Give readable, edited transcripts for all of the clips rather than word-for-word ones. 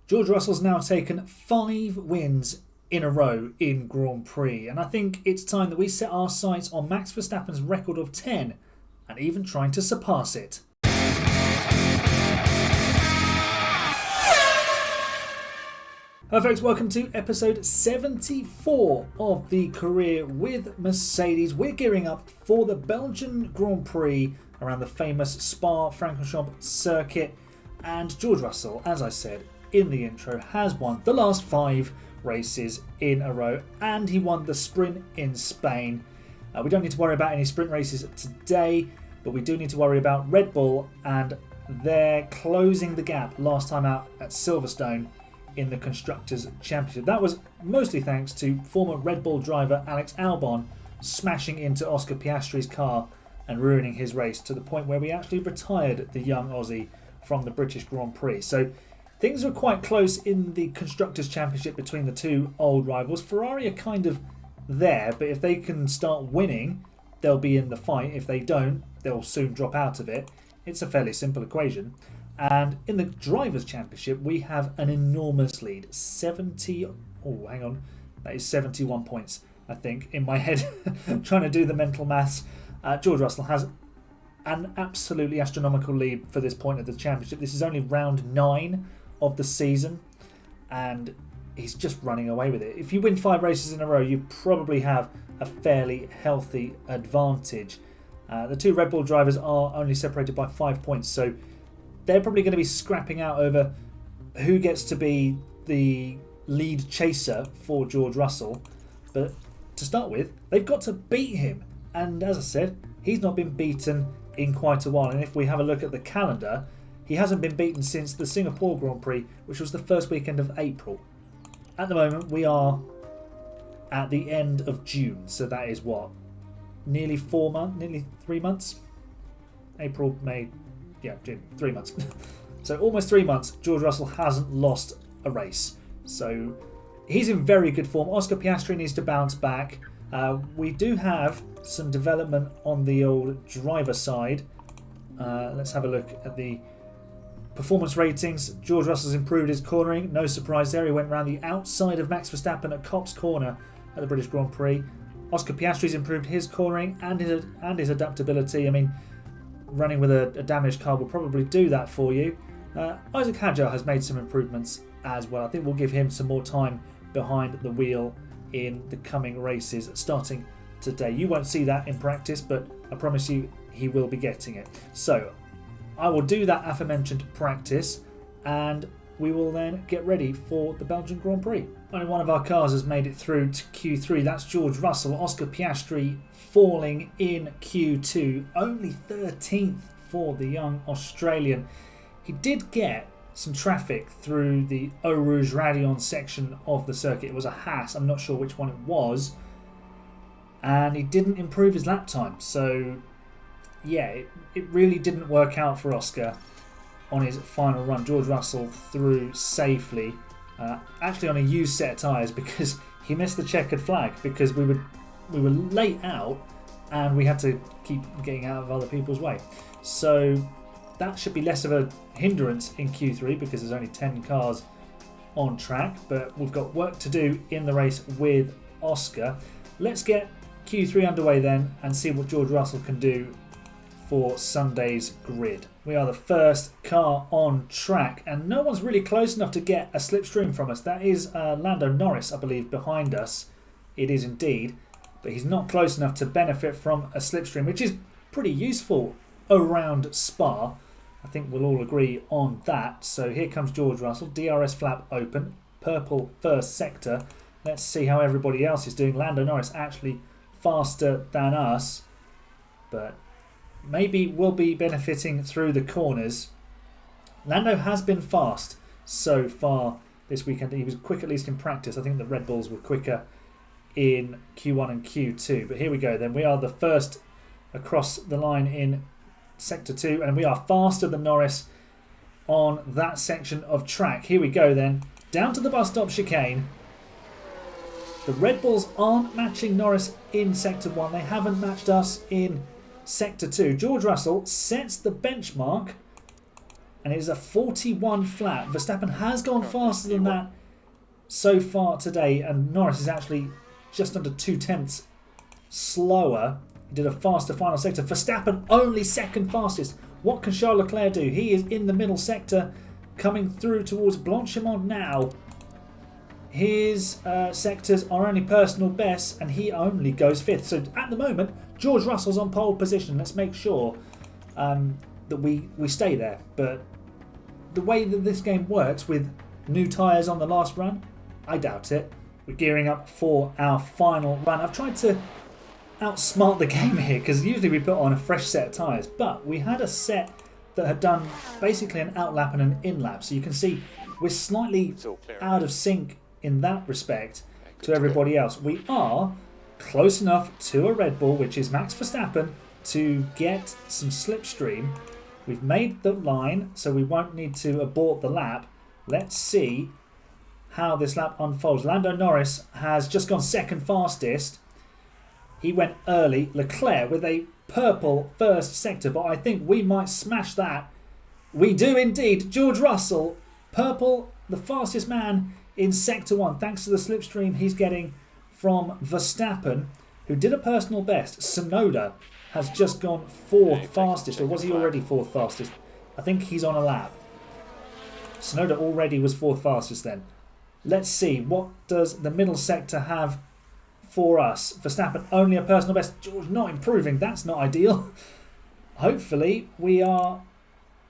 George Russell's now taken 5 wins in a row in Grand Prix, and I think it's time that we set our sights on Max Verstappen's record of 10 and even trying to surpass it. Hello folks, welcome to episode 74 of the Career with Mercedes. We're gearing up for the Belgian Grand Prix around the famous Spa-Francorchamps circuit, and George Russell, as I said in the intro, has won the last 5 races in a row, and he won the sprint in Spain. We don't need to worry about any sprint races today, but we do need to worry about Red Bull and their closing the gap last time out at Silverstone in the Constructors' Championship. That was mostly thanks to former Red Bull driver Alex Albon smashing into Oscar Piastri's car and ruining his race to the point where we actually retired the young Aussie from the British Grand Prix. So things were quite close in the Constructors' Championship between the two old rivals. Ferrari are kind of there, but if they can start winning, they'll be in the fight. If they don't, they'll soon drop out of it. It's a fairly simple equation. And in the Drivers' Championship, we have an enormous lead. 71 points, I think, in my head. Trying to do the mental maths. George Russell has an absolutely astronomical lead for this point of the championship. This is only round 9 of the season, and he's just running away with it. If you win 5 races in a row, you probably have a fairly healthy advantage. The two Red Bull drivers are only separated by 5 points, so they're probably going to be scrapping out over who gets to be the lead chaser for George Russell. But to start with, they've got to beat him. And as I said, he's not been beaten in quite a while. And if we have a look at the calendar, he hasn't been beaten since the Singapore Grand Prix, which was the first weekend of April. At the moment, we are at the end of June. So that is what? Nearly 3 months? April, May, June, 3 months. So almost 3 months, George Russell hasn't lost a race. So he's in very good form. Oscar Piastri needs to bounce back. We do have some development on the old driver side. Let's have a look at the performance ratings. George Russell's improved his cornering. No surprise there. He went around the outside of Max Verstappen at Copse Corner at the British Grand Prix. Oscar Piastri's improved his cornering and his adaptability. I mean, running with a damaged car will probably do that for you. Isaac Hadjar has made some improvements as well. I think we'll give him some more time behind the wheel in the coming races starting today. You won't see that in practice, but I promise you he will be getting it. So I will do that aforementioned practice, and we will then get ready for the Belgian Grand Prix. Only one of our cars has made it through to Q3. That's George Russell. Oscar Piastri falling in Q2. Only 13th for the young Australian. He did get some traffic through the Eau Rouge Radion section of the circuit. It was a Haas. I'm not sure which one it was. And he didn't improve his lap time. So, yeah, it really didn't work out for Oscar on his final run. George Russell through safely, actually on a used set of tyres, because he missed the checkered flag because we were late out and we had to keep getting out of other people's way. So that should be less of a hindrance in Q3 because there's only 10 cars on track, but we've got work to do in the race with Oscar. Let's get Q3 underway then and see what George Russell can do for Sunday's grid. We are the first car on track, and no one's really close enough to get a slipstream from us. That is Lando Norris, I believe, behind us. It is indeed, but he's not close enough to benefit from a slipstream, which is pretty useful around Spa. I think we'll all agree on that. So here comes George Russell, DRS flap open, purple first sector. Let's see how everybody else is doing. Lando Norris actually faster than us, but maybe we'll be benefiting through the corners. Lando has been fast so far this weekend. He was quick, at least in practice. I think the Red Bulls were quicker in Q1 and Q2. But here we go then. We are the first across the line in Sector 2, and we are faster than Norris on that section of track. Here we go then. Down to the bus stop chicane. The Red Bulls aren't matching Norris in Sector 1. They haven't matched us in Sector 2. George Russell sets the benchmark and it is a 41 flat. Verstappen has gone faster than that so far today, and Norris is actually just under 0.2 slower. He did a faster final sector. Verstappen only second fastest. What can Charles Leclerc do? He is in the middle sector, coming through towards Blanchimont now. His sectors are only personal bests, and he only goes 5th. So at the moment, George Russell's on pole position. Let's make sure that we stay there. But the way that this game works with new tyres on the last run, I doubt it. We're gearing up for our final run. I've tried to outsmart the game here because usually we put on a fresh set of tyres, but we had a set that had done basically an outlap and an inlap. So you can see we're slightly out of sync in that respect to everybody else. We are close enough to a Red Bull, which is Max Verstappen, to get some slipstream. We've made the line, so we won't need to abort the lap. Let's see how this lap unfolds. Lando Norris has just gone second fastest. He went early. Leclerc with a purple first sector, but I think we might smash that. We do indeed. George Russell, purple, the fastest man in sector 1, thanks to the slipstream he's getting from Verstappen, who did a personal best. Tsunoda has just gone 4th fastest, or was he already 4th fastest? I think he's on a lap. Tsunoda already was 4th fastest then. Let's see, what does the middle sector have for us? Verstappen only a personal best. George not improving, that's not ideal. Hopefully we are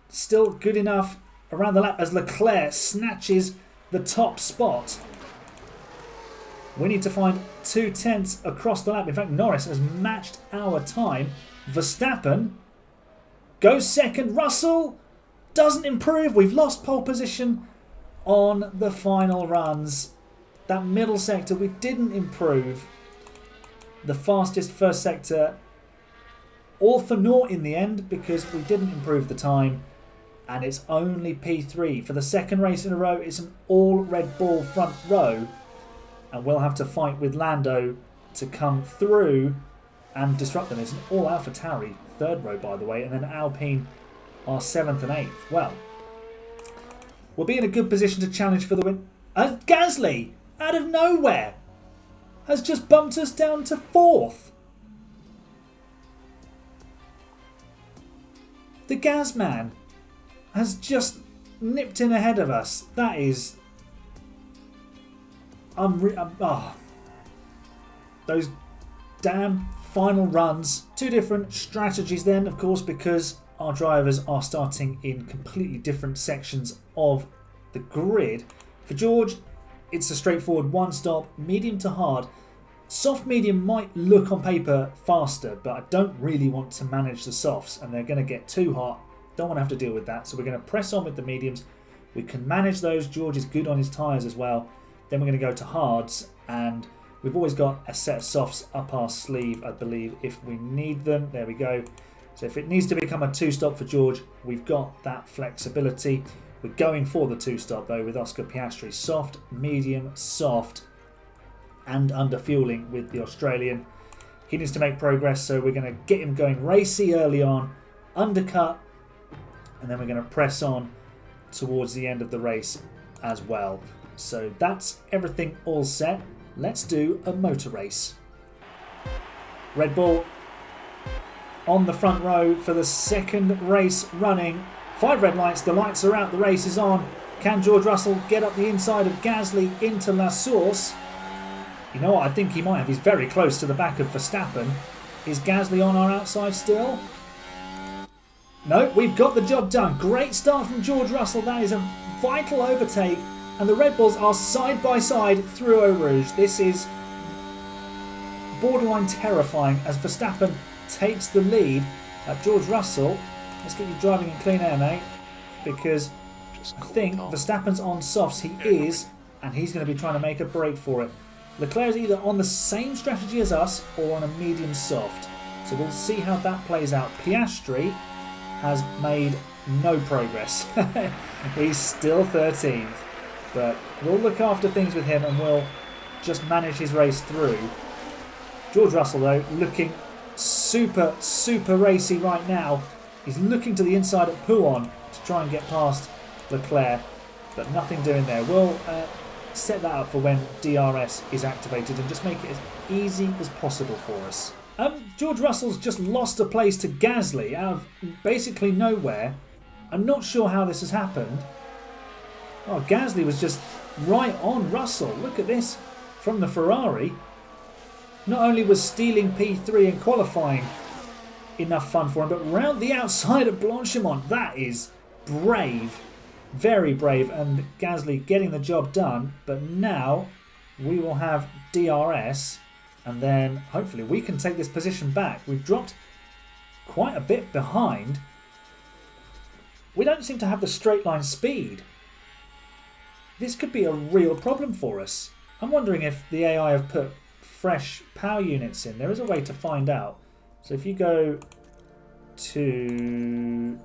still good enough around the lap as Leclerc snatches the top spot. We need to find 0.2 across the lap. In fact, Norris has matched our time. Verstappen goes second. Russell doesn't improve. We've lost pole position on the final runs. That middle sector, we didn't improve. The fastest first sector, all for naught in the end because we didn't improve the time. And it's only P3. For the second race in a row, it's an all Red Bull front row. And we'll have to fight with Lando to come through and disrupt them. It's an all AlphaTauri third row, by the way. And then Alpine are 7th and 8th. Well, we'll be in a good position to challenge for the win. Gasly, out of nowhere, has just bumped us down to 4th. The Gasman has just nipped in ahead of us. That is... those damn final runs. Two different strategies then, of course, because our drivers are starting in completely different sections of the grid. For George, it's a straightforward one stop, medium to hard. Soft medium might look on paper faster, but I don't really want to manage the softs, and they're going to get too hot. Don't want to have to deal with that, so we're going to press on with the mediums. We can manage those. George is good on his tyres as well. Then we're going to go to hards, and we've always got a set of softs up our sleeve, I believe, if we need them. There we go. So if it needs to become a two-stop for George, we've got that flexibility. We're going for the two-stop, though, with Oscar Piastri. Soft, medium, soft, and under fueling with the Australian. He needs to make progress, so we're going to get him going racy early on, undercut, and then we're going to press on towards the end of the race as well. So that's everything all set. Let's do a motor race. Red Bull on the front row for the second race running. 5 red lights, the lights are out, the race is on. Can George Russell get up the inside of Gasly into La Source? You know what, I think he might have. He's very close to the back of Verstappen. Is Gasly on our outside still? No, we've got the job done. Great start from George Russell. That is a vital overtake. And the Red Bulls are side by side through Eau Rouge. This is borderline terrifying as Verstappen takes the lead. George Russell, let's get you driving in clean air, mate, because I think Verstappen's on softs. He is, and he's going to be trying to make a break for it. Leclerc is either on the same strategy as us or on a medium soft. So we'll see how that plays out. Piastri has made no progress. He's still 13th. But we'll look after things with him and we'll just manage his race through. George Russell, though, looking super, super racy right now. He's looking to the inside of Pouon. to try and get past Leclerc, but nothing doing there. We'll set that up for when DRS is activated and just make it as easy as possible for us. George Russell's just lost a place to Gasly out of basically nowhere. I'm not sure how this has happened. Oh, Gasly was just right on Russell. Look at this from the Ferrari. Not only was stealing P3 in qualifying enough fun for him, but round the outside of Blanchimont. That is brave. Very brave. And Gasly getting the job done. But now we will have DRS. And then hopefully we can take this position back. We've dropped quite a bit behind. We don't seem to have the straight line speed. This could be a real problem for us. I'm wondering if the AI have put fresh power units in. There is a way to find out. So if you go to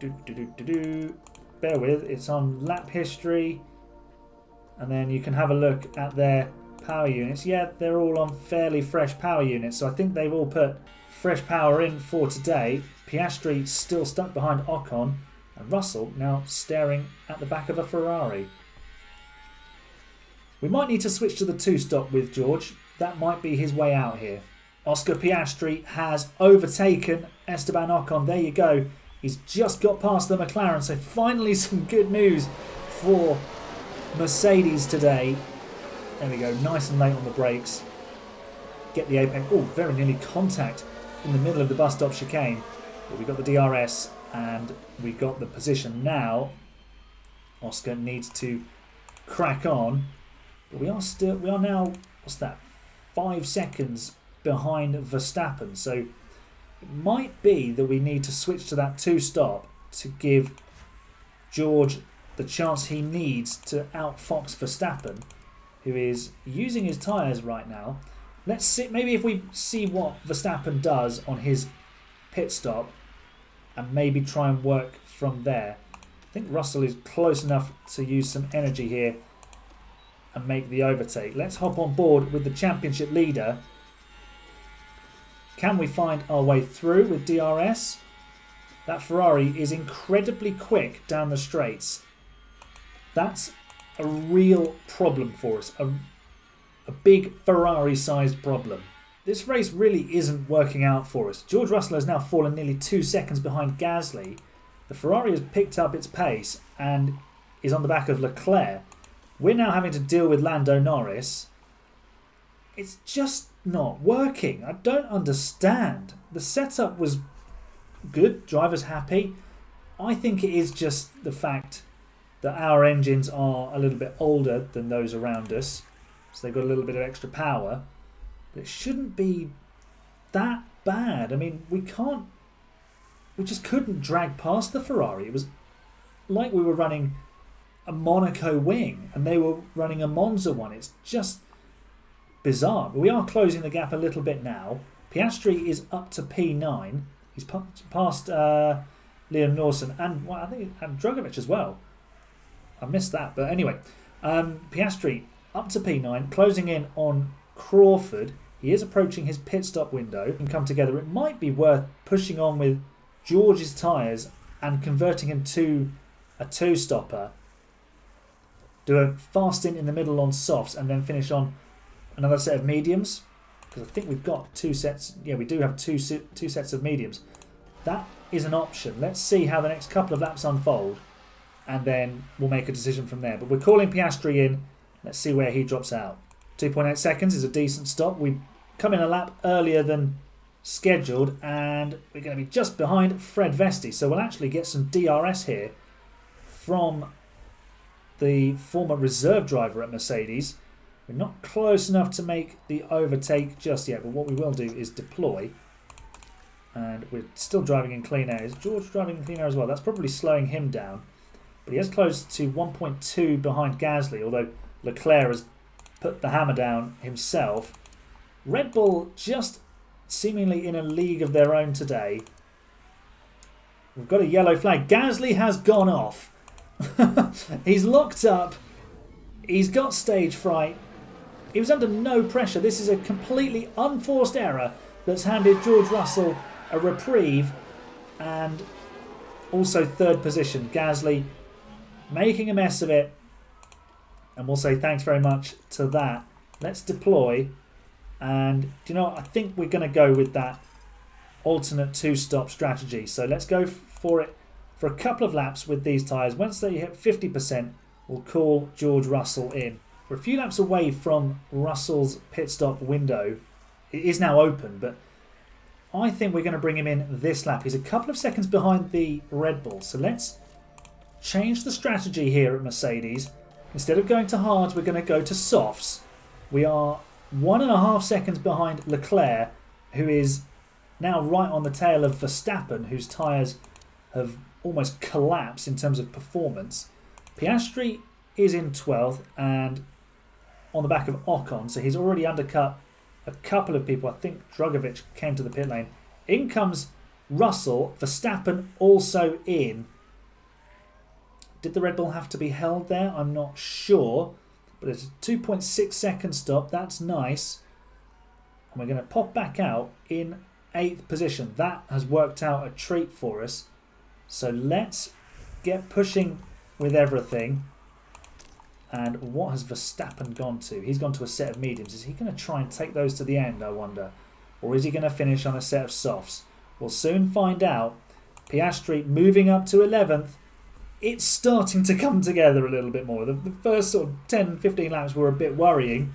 bear with, it's on lap history, and then you can have a look at their power units. Yeah, they're all on fairly fresh power units, so I think they've all put fresh power in for today. Piastri still stuck behind Ocon, and Russell now staring at the back of a Ferrari. We might need to switch to the two-stop with George. That might be his way out here. Oscar Piastri has overtaken Esteban Ocon. There you go. He's just got past the McLaren. So finally some good news for Mercedes today. There we go. Nice and late on the brakes. Get the apex. Oh, very nearly contact in the middle of the bus stop chicane. But we got the DRS and we got the position now. Oscar needs to crack on. But we are now, what's that, 5 seconds behind Verstappen. So it might be that we need to switch to that two-stop to give George the chance he needs to outfox Verstappen, who is using his tyres right now. Let's see, maybe if we see what Verstappen does on his pit stop and maybe try and work from there. I think Russell is close enough to use some energy here and make the overtake. Let's hop on board with the championship leader. Can we find our way through with DRS? That Ferrari is incredibly quick down the straights. That's a real problem for us. A big Ferrari-sized problem. This race really isn't working out for us. George Russell has now fallen nearly 2 seconds behind Gasly. The Ferrari has picked up its pace and is on the back of Leclerc. We're now having to deal with Lando Norris. It's just not working. I don't understand. The setup was good. Driver's happy. I think it is just the fact that our engines are a little bit older than those around us. So they've got a little bit of extra power. But it shouldn't be that bad. I mean, we just couldn't drag past the Ferrari. It was like we were running a Monaco wing and they were running a Monza one. It's just bizarre. But we are closing the gap a little bit now. Piastri is up to P9. He's past Liam Lawson and I think Drogovic as well. I missed that, but anyway, Piastri up to P9, closing in on Crawford. He is approaching his pit stop window and come together. It might be worth pushing on with George's tyres and converting him to a two-stopper. Do a fast stint in the middle on softs and then finish on another set of mediums. Because I think we've got 2 sets. Yeah, we do have two sets of mediums. That is an option. Let's see how the next couple of laps unfold. And then we'll make a decision from there. But we're calling Piastri in. Let's see where he drops out. 2.8 seconds is a decent stop. We've come in a lap earlier than scheduled. And we're going to be just behind Fred Vesti. So we'll actually get some DRS here from the former reserve driver at Mercedes. We're not close enough to make the overtake just yet, but what we will do is deploy. And we're still driving in clean air. Is George driving in clean air as well? That's probably slowing him down. But he is close to 1.2 behind Gasly, although Leclerc has put the hammer down himself. Red Bull just seemingly in a league of their own today. We've got a yellow flag. Gasly has gone off. He's locked up. He's got stage fright. He was under no pressure. This is a completely unforced error that's handed George Russell a reprieve. And also third position. Gasly making a mess of it. And we'll say thanks very much to that. Let's deploy. And do you know what? I think we're going to go with that alternate two-stop strategy. So let's go for it for a couple of laps with these tyres. Once they hit 50%, we'll call George Russell in. We're a few laps away from Russell's pit stop window. It is now open, but I think we're going to bring him in this lap. He's a couple of seconds behind the Red Bull. So let's change the strategy here at Mercedes. Instead of going to hards, we're going to go to softs. We are 1.5 seconds behind Leclerc, who is now right on the tail of Verstappen, whose tyres have almost collapsed in terms of performance. Piastri is in 12th and on the back of Ocon, so he's already undercut a couple of people. I think Drugovich came to the pit lane. In comes Russell. Verstappen also in. Did the Red Bull have to be held there? I'm not sure. But it's a 2.6 second stop. That's nice. And we're going to pop back out in 8th position. That has worked out a treat for us. So let's get pushing with everything. And what has Verstappen gone to? He's gone to a set of mediums. Is he going to try and take those to the end, I wonder? Or is he going to finish on a set of softs? We'll soon find out. Piastri moving up to 11th. It's starting to come together a little bit more. The first sort of 10, 15 laps were a bit worrying.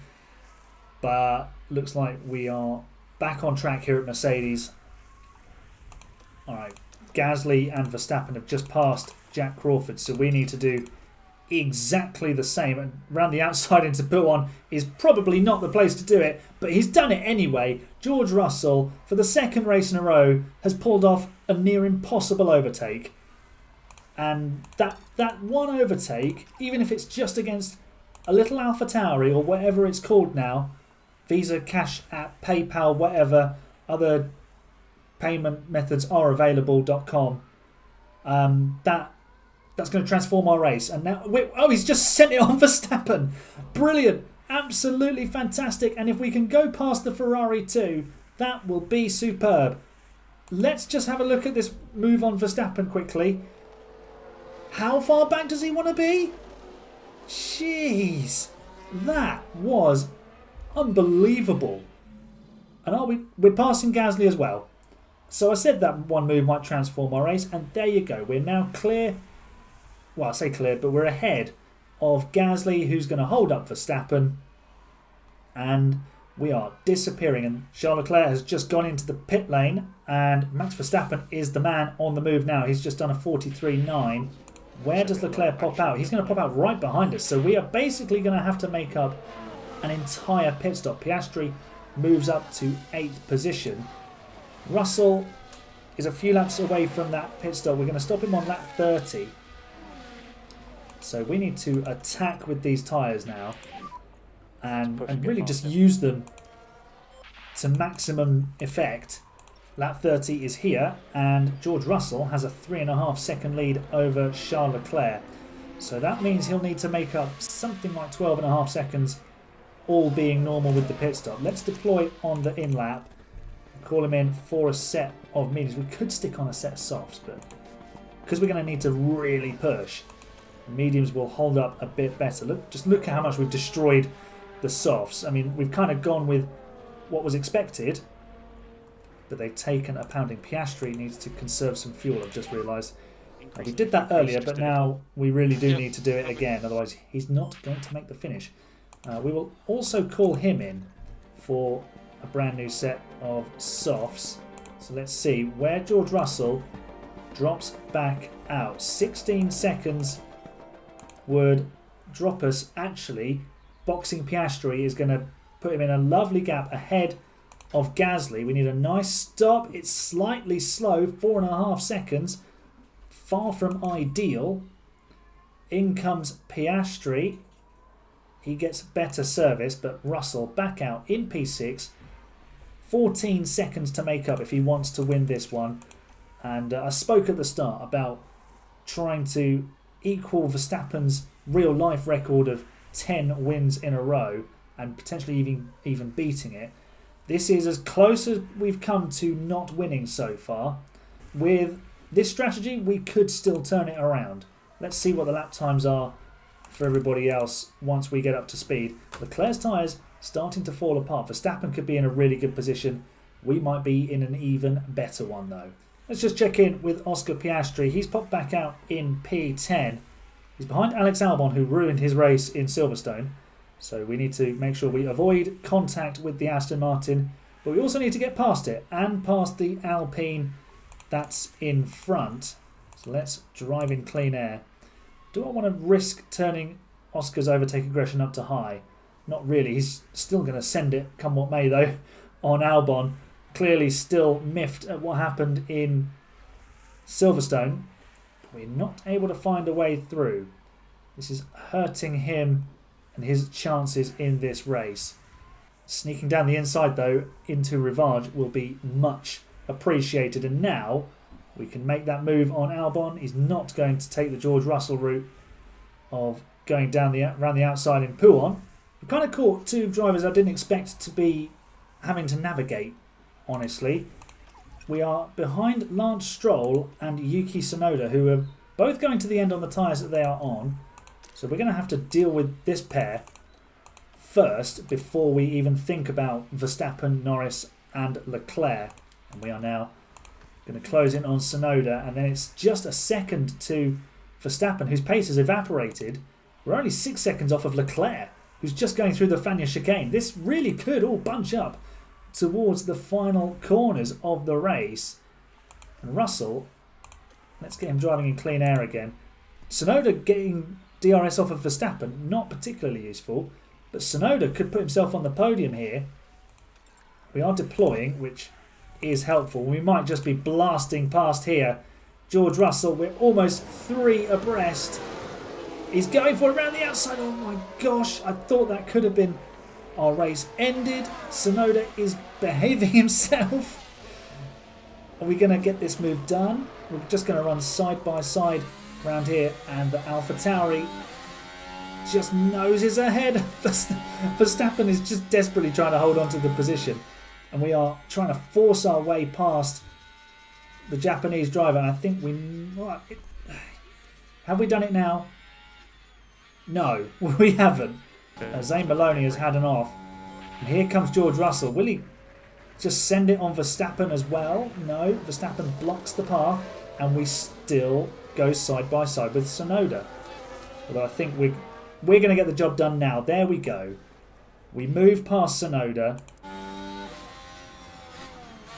But looks like we are back on track here at Mercedes. Alright, Gasly and Verstappen have just passed Jack Crawford. So we need to do exactly the same. And round the outside into pit one is probably not the place to do it. But he's done it anyway. George Russell, for the second race in a row, has pulled off a near impossible overtake. And that one overtake, even if it's just against a little AlphaTauri or whatever it's called now, Visa, Cash App, PayPal, whatever other payment methods are available.com, that's going to transform our race. And now, he's just sent it on Verstappen. Brilliant. Absolutely fantastic. And if we can go past the Ferrari too, that will be superb. Let's just have a look at this move on Verstappen quickly. How far back does he want to be? Jeez. That was unbelievable. And we're passing Gasly as well. So I said that one move might transform our race. And there you go. We're now clear. Well, I say clear, but we're ahead of Gasly, who's going to hold up Verstappen. And we are disappearing. And Charles Leclerc has just gone into the pit lane. And Max Verstappen is the man on the move now. He's just done a 43.9. Where does Leclerc pop out? He's going to pop out right behind us. So we are basically going to have to make up an entire pit stop. Piastri moves up to 8th position. Russell is a few laps away from that pit stop. We're going to stop him on lap 30. So we need to attack with these tyres now. And really just use them to maximum effect. Lap 30 is here, and George Russell has a 3.5 second lead over Charles Leclerc. So that means he'll need to make up something like 12.5 seconds, all being normal with the pit stop. Let's deploy on the in lap. Call him in for a set of mediums. We could stick on a set of softs, but because we're going to need to really push, mediums will hold up a bit better. Look at how much we've destroyed the softs. I mean, we've kind of gone with what was expected, but they've taken a pounding. Piastri needs to conserve some fuel, I've just realised. We did that earlier, but now we really do need to do it again, otherwise he's not going to make the finish. We will also call him in for a brand new set of softs. So let's see where George Russell drops back out. 16 seconds would drop us. Actually, boxing Piastri is going to put him in a lovely gap ahead of Gasly. We need a nice stop. It's slightly slow, 4.5 seconds. Far from ideal. In comes Piastri. He gets better service, but Russell back out in P6. 14 seconds to make up if he wants to win this one. And I spoke at the start about trying to equal Verstappen's real-life record of 10 wins in a row and potentially even beating it. This is as close as we've come to not winning so far, with this strategy, we could still turn it around. Let's see what the lap times are for everybody else once we get up to speed. Leclerc's tyres starting to fall apart. Verstappen could be in a really good position. We might be in an even better one though. Let's just check in with Oscar Piastri. He's popped back out in P10. He's behind Alex Albon, who ruined his race in Silverstone. So we need to make sure we avoid contact with the Aston Martin. But we also need to get past it and past the Alpine that's in front. So let's drive in clean air. Do I want to risk turning Oscar's overtake aggression up to high? Not really. He's still going to send it, come what may though, on Albon. Clearly still miffed at what happened in Silverstone. We're not able to find a way through. This is hurting him and his chances in this race. Sneaking down the inside though into Rivage will be much appreciated, and now we can make that move on Albon. He's not going to take the George Russell route of going down around the outside in Pouhon. We kind of caught two drivers I didn't expect to be having to navigate, honestly. We are behind Lance Stroll and Yuki Tsunoda, who are both going to the end on the tyres that they are on. So we're going to have to deal with this pair first before we even think about Verstappen, Norris and Leclerc. And we are now going to close in on Tsunoda, and then it's just a second to Verstappen, whose pace has evaporated. We're only 6 seconds off of Leclerc, who's just going through the Fagnes chicane. This really could all bunch up towards the final corners of the race. And Russell, let's get him driving in clean air again. Tsunoda getting DRS off of Verstappen, not particularly useful, but Tsunoda could put himself on the podium here. We are deploying, which is helpful. We might just be blasting past here. George Russell, we're almost 3 abreast. He's going for it around the outside. Oh my gosh, I thought that could have been our race ended. Tsunoda is behaving himself. Are we going to get this move done? We're just going to run side by side around here, and the AlphaTauri just noses ahead. Verstappen is just desperately trying to hold on to the position, and we are trying to force our way past the Japanese driver. And I think have we done it now? No, we haven't. Zane Maloney has had an off. And here comes George Russell. Will he just send it on Verstappen as well? No, Verstappen blocks the path, and we still go side by side with Tsunoda. Although I think we're going to get the job done now. There we go. We move past Tsunoda,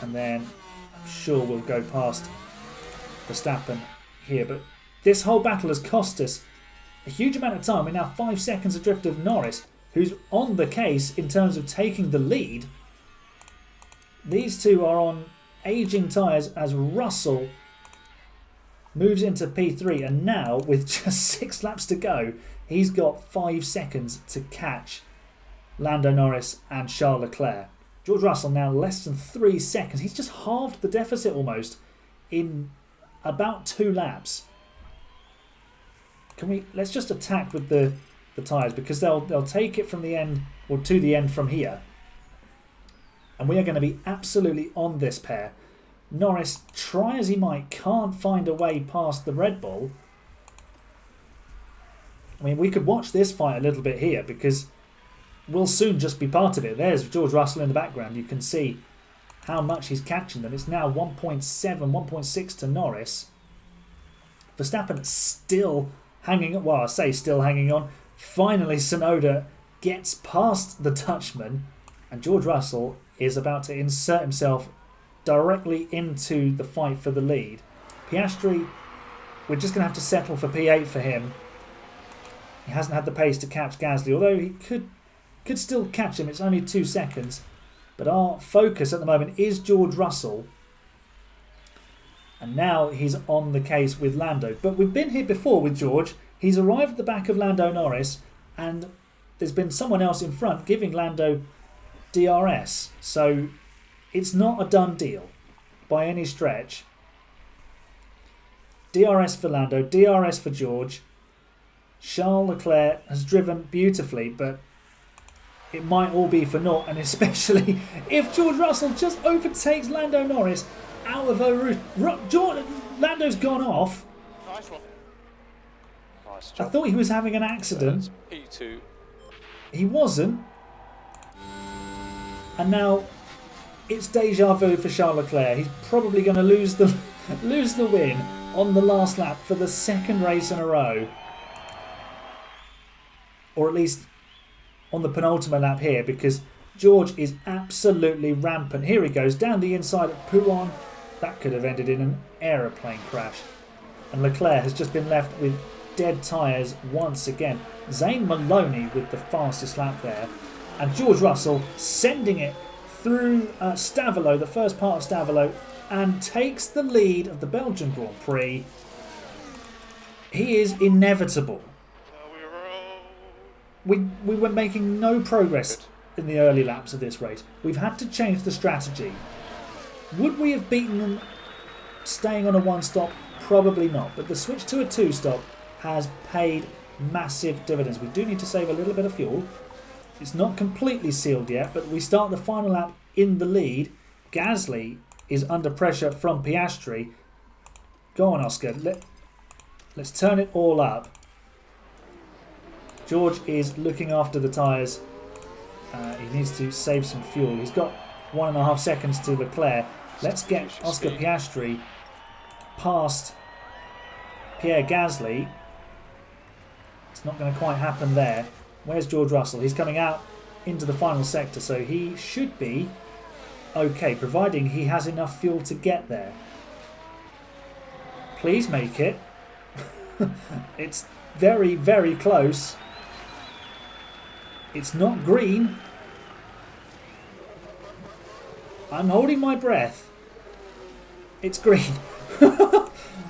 and then I'm sure we'll go past Verstappen here. But this whole battle has cost us a huge amount of time. We're now 5 seconds adrift of Norris, who's on the case in terms of taking the lead. These two are on aging tyres as Russell moves into P3, and now with just 6 laps to go, he's got 5 seconds to catch Lando Norris and Charles Leclerc. George Russell now less than 3 seconds. He's just halved the deficit almost in about 2 laps. Let's just attack with the tyres, because they'll take it from the end, or to the end from here. And we are going to be absolutely on this pair. Norris, try as he might, can't find a way past the Red Bull. I mean, we could watch this fight a little bit here, because we'll soon just be part of it. There's George Russell in the background. You can see how much he's catching them. It's now 1.7, 1.6 to Norris. Verstappen still hanging on. Well, I say still hanging on. Finally, Tsunoda gets past the Dutchman, and George Russell is about to insert himself directly into the fight for the lead. Piastri, we're just going to have to settle for P8 for him. He hasn't had the pace to catch Gasly, although he could still catch him. It's only 2 seconds. But our focus at the moment is George Russell. And now he's on the case with Lando. But we've been here before with George. He's arrived at the back of Lando Norris, and there's been someone else in front giving Lando DRS. So it's not a done deal by any stretch. DRS for Lando, DRS for George. Charles Leclerc has driven beautifully, but it might all be for naught, and especially if George Russell just overtakes Lando Norris out of a route. Lando's gone off. Nice one. Nice I job. thought he was having an accident. P2. He wasn't. And now it's deja vu for Charles Leclerc. He's probably going to lose the win on the last lap for the second race in a row. Or at least on the penultimate lap here, because George is absolutely rampant. Here he goes down the inside of Pouin. That could have ended in an aeroplane crash. And Leclerc has just been left with dead tyres once again. Zane Maloney with the fastest lap there. And George Russell sending it through Stavelot, the first part of Stavelot, and takes the lead of the Belgian Grand Prix. He is inevitable. We were making no progress in the early laps of this race. We've had to change the strategy. Would we have beaten them staying on a one-stop? Probably not. But the switch to a two-stop has paid massive dividends. We do need to save a little bit of fuel. It's not completely sealed yet, but we start the final lap in the lead. Gasly is under pressure from Piastri. Go on, Oscar. Let's turn it all up. George is looking after the tyres. He needs to save some fuel. He's got 1.5 seconds to Leclerc. Let's get Oscar Piastri past Pierre Gasly. It's not going to quite happen there. Where's George Russell? He's coming out into the final sector, so he should be okay, providing he has enough fuel to get there. Please make it. It's very, very close. It's not green. I'm holding my breath. It's green.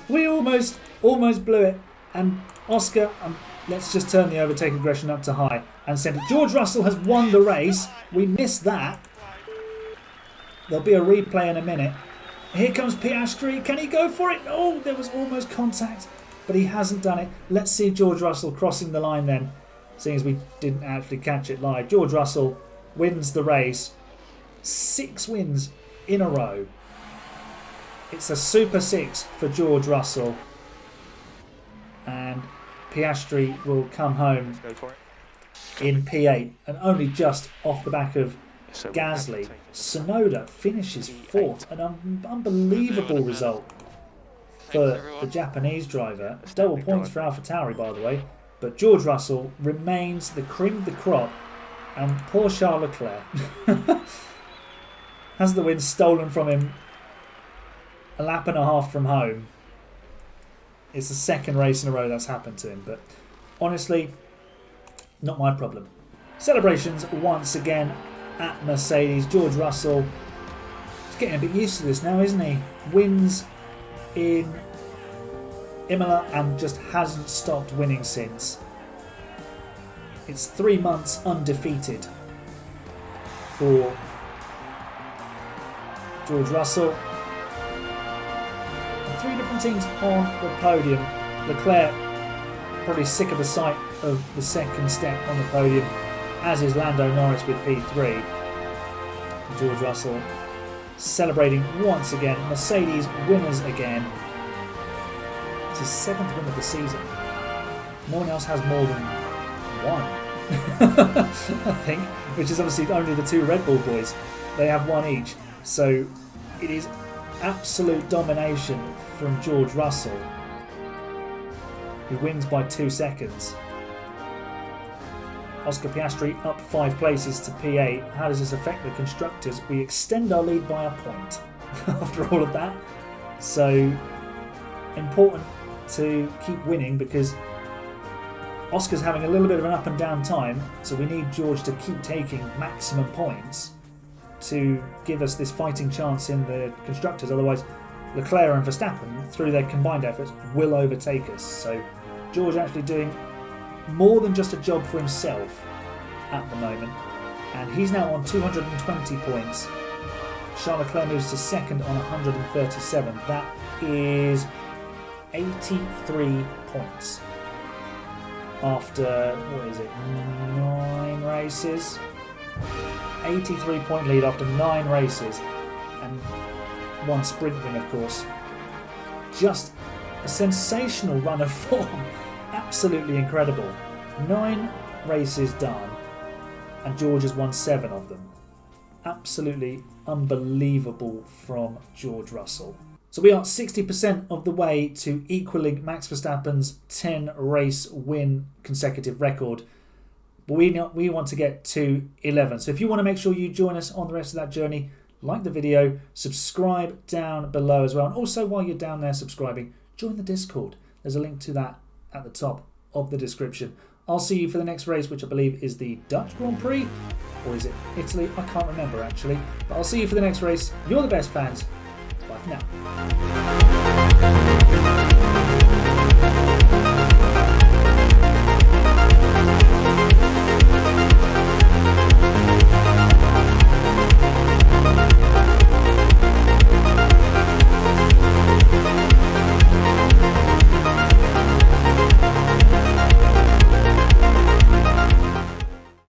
We almost blew it. And Oscar, let's just turn the overtake aggression up to high and send it. George Russell has won the race. We missed that. There'll be a replay in a minute. Here comes Piastri. Can he go for it? Oh, there was almost contact, but he hasn't done it. Let's see George Russell crossing the line then, seeing as we didn't actually catch it live. George Russell wins the race. 6 wins in a row. It's a Super 6 for George Russell. And Piastri will come home in P8 and only just off the back of Gasly. Tsunoda finishes 4th. An unbelievable result for the Japanese driver. Double points for AlphaTauri, by the way. But George Russell remains the cream of the crop. And poor Charles Leclerc has the win stolen from him a lap and a half from home. It's the second race in a row that's happened to him. But honestly, not my problem. Celebrations once again at Mercedes. George Russell is getting a bit used to this now, isn't he? Wins in Imola and just hasn't stopped winning since. It's 3 months undefeated for George Russell. And 3 different teams on the podium. Leclerc probably sick of the sight of the second step on the podium, as is Lando Norris with P3. George Russell celebrating once again. Mercedes winners again. It's his 7th win of the season. No one else has more than 1, I think, which is obviously only the 2 Red Bull boys. They have 1 each. So it is absolute domination from George Russell, who wins by 2 seconds. Oscar Piastri up 5 places to P8. How does this affect the constructors? We extend our lead by a point after all of that. So important to keep winning, because Oscar's having a little bit of an up and down time, so we need George to keep taking maximum points to give us this fighting chance in the constructors. Otherwise, Leclerc and Verstappen, through their combined efforts, will overtake us. So George actually doing more than just a job for himself at the moment, and he's now on 220 points. Charles Leclerc moves to second on 137. That is 83 points after, what is it, 9 races? 83 point lead after 9 races, and 1 sprint win, of course. Just a sensational run of form. Absolutely incredible. 9 races done, and George has won 7 of them. Absolutely unbelievable from George Russell. So we are 60% of the way to equaling Max Verstappen's 10 race win consecutive record. But we want to get to 11. So if you want to make sure you join us on the rest of that journey, like the video, subscribe down below as well. And also while you're down there subscribing, join the Discord. There's a link to that at the top of the description. I'll see you for the next race, which I believe is the Dutch Grand Prix. Or is it Italy? I can't remember actually. But I'll see you for the next race. You're the best fans. Bye for now.